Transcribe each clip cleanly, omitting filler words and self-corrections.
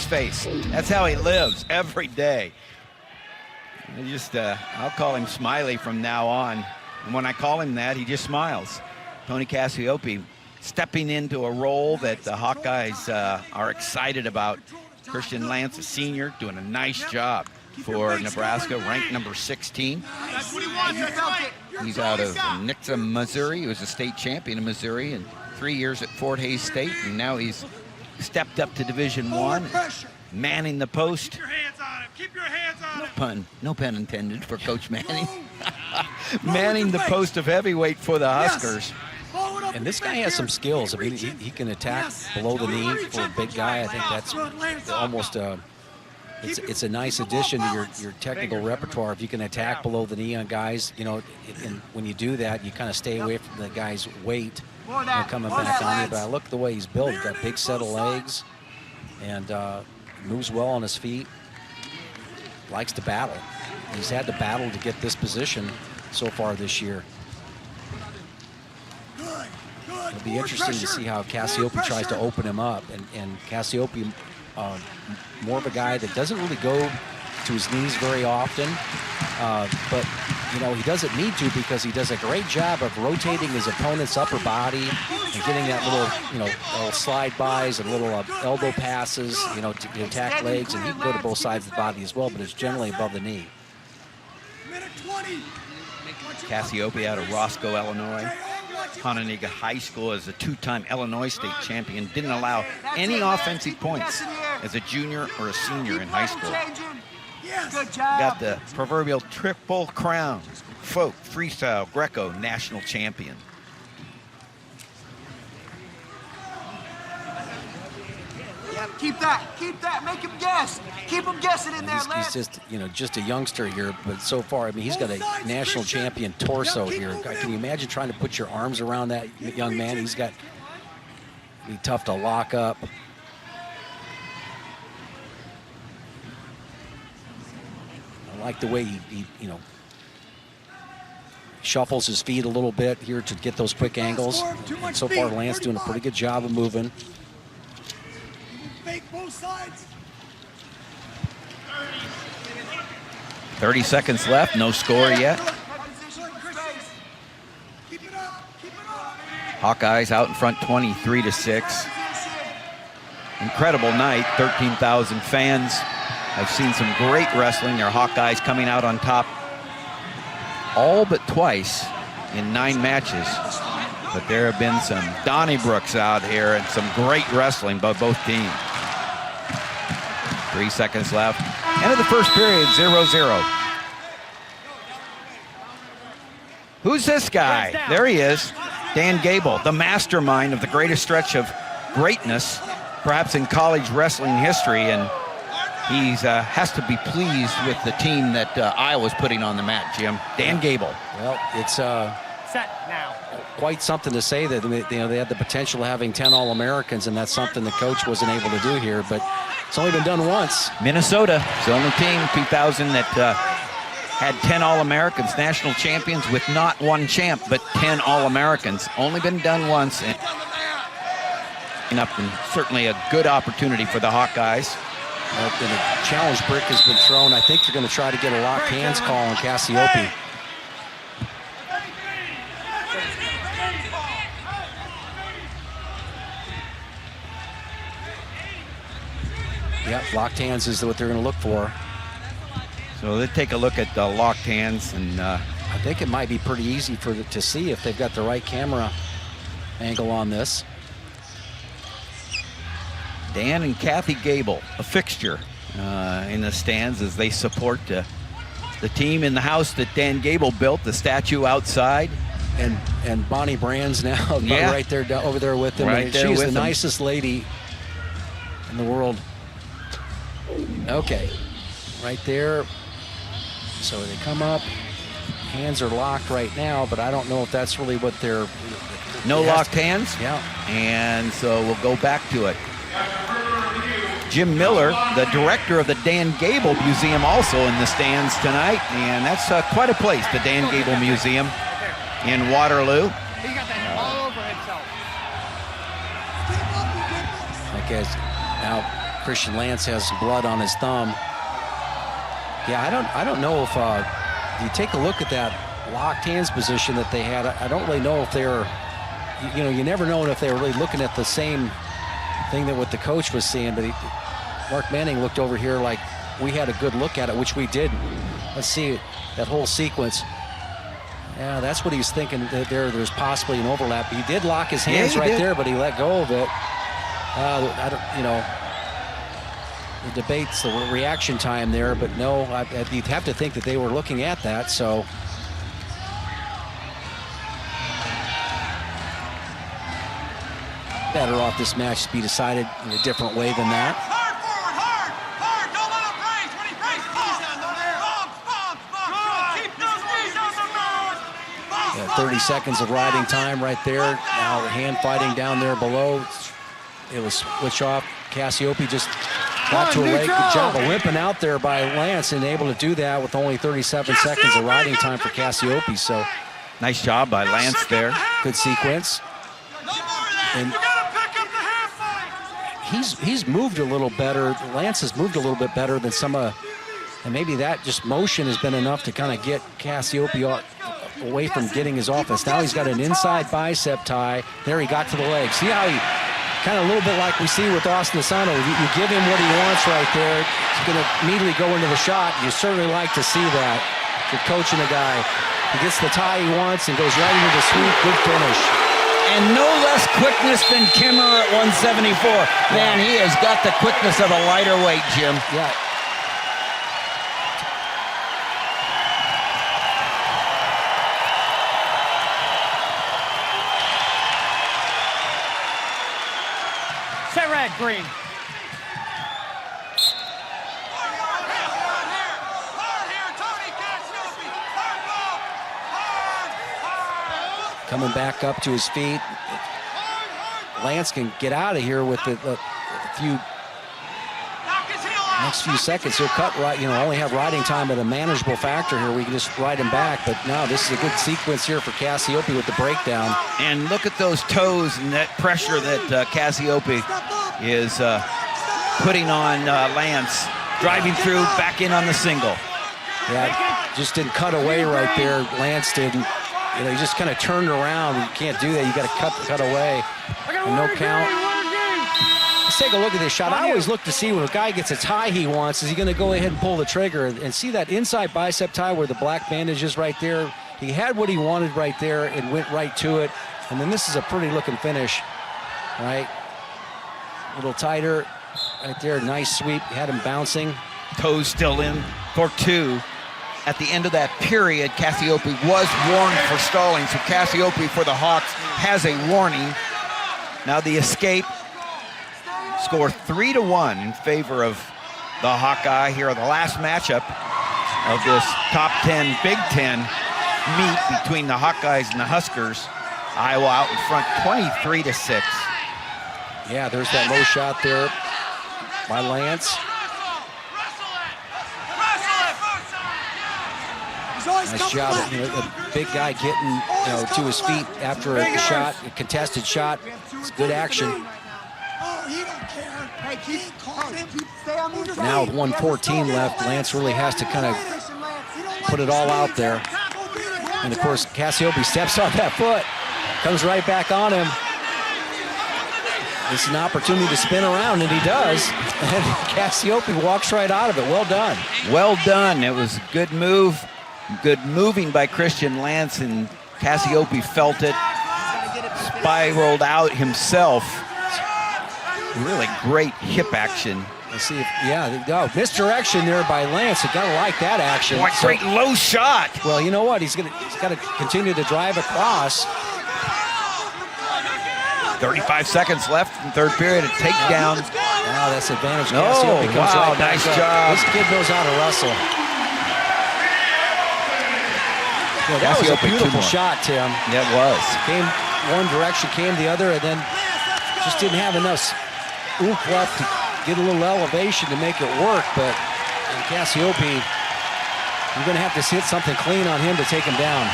face. That's how he lives every day. I'll call him Smiley from now on. And when I call him that, he just smiles. Tony Cassioppi stepping into a role that the Hawkeyes are excited about. Christian Lance, a senior, doing a nice job for Nebraska, ranked number 16. He's out of Nixa, Missouri. He was a state champion in Missouri and 3 years at Fort Hays State, and now he's stepped up to Division I, manning the post. Keep your hands on him. Keep your hands on him. No pun intended for Coach Manning. Manning the post of heavyweight for the Huskers. And this guy has some skills. I mean, he can attack below the knee for a big guy. I think that's almost it's a nice addition to your technical repertoire. If you can attack below the knee on guys, you know, and when you do that, you kind of stay away from the guy's weight coming back on you. But I look at the way he's built. He's got big set of legs and moves well on his feet. Likes to battle. He's had to battle to get this position so far this year. It'll be interesting to see how Cassioppi tries to open him up. And Cassioppi, more of a guy that doesn't really go to his knees very often. But, you know, he doesn't need to because he does a great job of rotating his opponent's upper body and getting that little, you know, little slide bys and little elbow passes, you know, to attack legs. And he can go to both sides of the body as well, but it's generally above the knee. Cassioppi out of Roscoe, Illinois. Hononegah High School as a two-time Illinois state champion. Didn't allow any offensive points as a junior or a senior in high school. Got the proverbial triple crown. Folk, freestyle, Greco, national champion. Keep that, make him guess. Keep him guessing in there, He's just, you know, just a youngster here, but so far, I mean, he's got a national champion torso here. Can you imagine trying to put your arms around that young man? He's got, be tough to lock up. I like the way he you know, shuffles his feet a little bit here to get those quick angles. And so far, Lance doing a pretty good job of moving. Both sides. 30 seconds left, no score yet. Hawkeyes out in front 23-6. Incredible night, 13,000 fans. I've seen some great wrestling. Their Hawkeyes coming out on top all but twice in 9 matches. But there have been some Donnybrooks out here and some great wrestling by both teams. 3 seconds left. End of the first period, 0-0. Who's this guy? There he is, Dan Gable, the mastermind of the greatest stretch of greatness, perhaps in college wrestling history, and he has to be pleased with the team that Iowa's putting on the mat, Jim. Dan Gable. Well, it's Set now. quite something to say that, you know, they had the potential of having 10 All-Americans, and that's something the coach wasn't able to do here, but it's only been done once. Minnesota is the only team 2000 that had 10 All-Americans, national champions with not one champ, but 10 All-Americans. Only been done once. And certainly a good opportunity for the Hawkeyes. Well, the challenge brick has been thrown. I think they're going to try to get a locked hands call on Cassioppi. Yep, locked hands is what they're going to look for. So they take a look at the locked hands, and I think it might be pretty easy to see if they've got the right camera angle on this. Dan and Kathy Gable, a fixture in the stands as they support the team in the house that Dan Gable built, the statue outside. And Bonnie Brand's now right there over there with them. Right there she's with the them. nicest lady in the world. Okay, right there. So they come up. Hands are locked right now, but I don't know if that's really what they're... No locked hands? Yeah. And so we'll go back to it. Jim Miller, the director of the Dan Gable Museum, also in the stands tonight. And that's quite a place, the Dan Gable Museum in Waterloo. He got that all over himself. I guess now Christian Lance has some blood on his thumb. Yeah, I don't know if you take a look at that locked hands position that they had. I don't really know if they're, you never know if they were really looking at the same thing that what the coach was seeing. But Mark Manning looked over here like we had a good look at it, which we did. Let's see that whole sequence. Yeah, that's what he's thinking. That there's possibly an overlap. He did lock his hands right there, but he let go of it. I don't, the debates, the reaction time there, but no, you'd have to think that they were looking at that. So better off this match to be decided in a different way than that. Hard forward, hard. Don't let him brace. When he braces, bump. Keep those knees on the nose. 30 seconds of riding time right there. Now the hand fighting down there below. It was switch off. Cassioppi just got to a leg. Good job of limping out there by Lance and able to do that with only 37 seconds of riding time for Cassioppi. So Nice job by Lance there. good sequence. No more of that. And You gotta pick up the half fight. he's moved a little better. Lance has moved a little bit better than some and maybe that just motion has been enough to kind of get Cassioppi away from getting his offense. Now he's got an inside bicep tie. There he got to the leg. See how he kind of a little bit like we see with Austin Asano. You give him what he wants right there. He's going to immediately go into the shot. You certainly like to see that. If you're coaching a guy, he gets the tie he wants and goes right into the sweep. Good finish. And no less quickness than Kimmer at 174. Man, he has got the quickness of a lighter weight, Jim. Yeah. Set red, green. Hard here, Tony Cassioppi. Hard ball. Coming back up to his feet. Lance can get out of here with the few Knock his heel out. next few seconds. He'll cut right, only have riding time at a manageable factor here. We can just ride him back. But no, this is a good sequence here for Cassioppi with the breakdown. And look at those toes and that pressure that Cassioppi is putting on Lance. Driving through, back in on the single. Yeah, just didn't cut away right there. Lance didn't. He just kind of turned around. You can't do that. You got to cut away. And no count. Let's take a look at this shot. I always look to see when a guy gets a tie he wants, is he going to go ahead and pull the trigger? And see that inside bicep tie where the black bandage is right there? He had what he wanted right there and went right to it. And then this is a pretty looking finish, right? A little tighter right there. Nice sweep. Had him bouncing. Toes still in for two. At the end of that period, Cassioppi was warned for stalling. So Cassioppi for the Hawks has a warning. Now the escape. Score 3-1 in favor of the Hawkeye here. The last matchup of this top 10 Big Ten meet between the Hawkeyes and the Huskers. Iowa out in front 23-6. Yeah, there's that low shot there by Lance. Nice job, the big guy getting to his feet after a shot, a contested shot. It's good action. Oh, he don't care. Hey, keep calm. Stay on the Now with 1:14 left, Lance really has to kind of put it all out there. And of course, Cassioppi steps on that foot, comes right back on him. It's an opportunity to spin around, and he does. And Cassioppi walks right out of it. Well done. Well done. It was a good move. Good moving by Christian Lance, and Cassioppi felt it. Spiraled out himself. Really great hip action. Let's see if, misdirection there by Lance. You gotta like that action. What great low shot. Well, you know what? He's got to continue to drive across. 35 seconds left in third period. A takedown. Wow, that's advantage. Oh, Cassioppi comes wow, right back nice up. job. This kid knows how to wrestle. Well, that was a Cassioppi, beautiful 2 more. shot, Tim. That was. Came one direction, came the other, and then just didn't have enough oomph left to get a little elevation to make it work. But Cassioppi, you're going to have to hit something clean on him to take him down.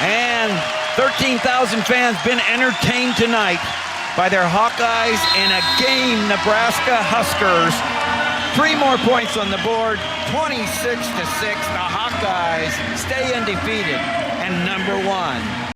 And 13,000 fans been entertained tonight by their Hawkeyes in a game, Nebraska Huskers. 3 more points on the board, 26-6. The Hawkeyes stay undefeated and #1.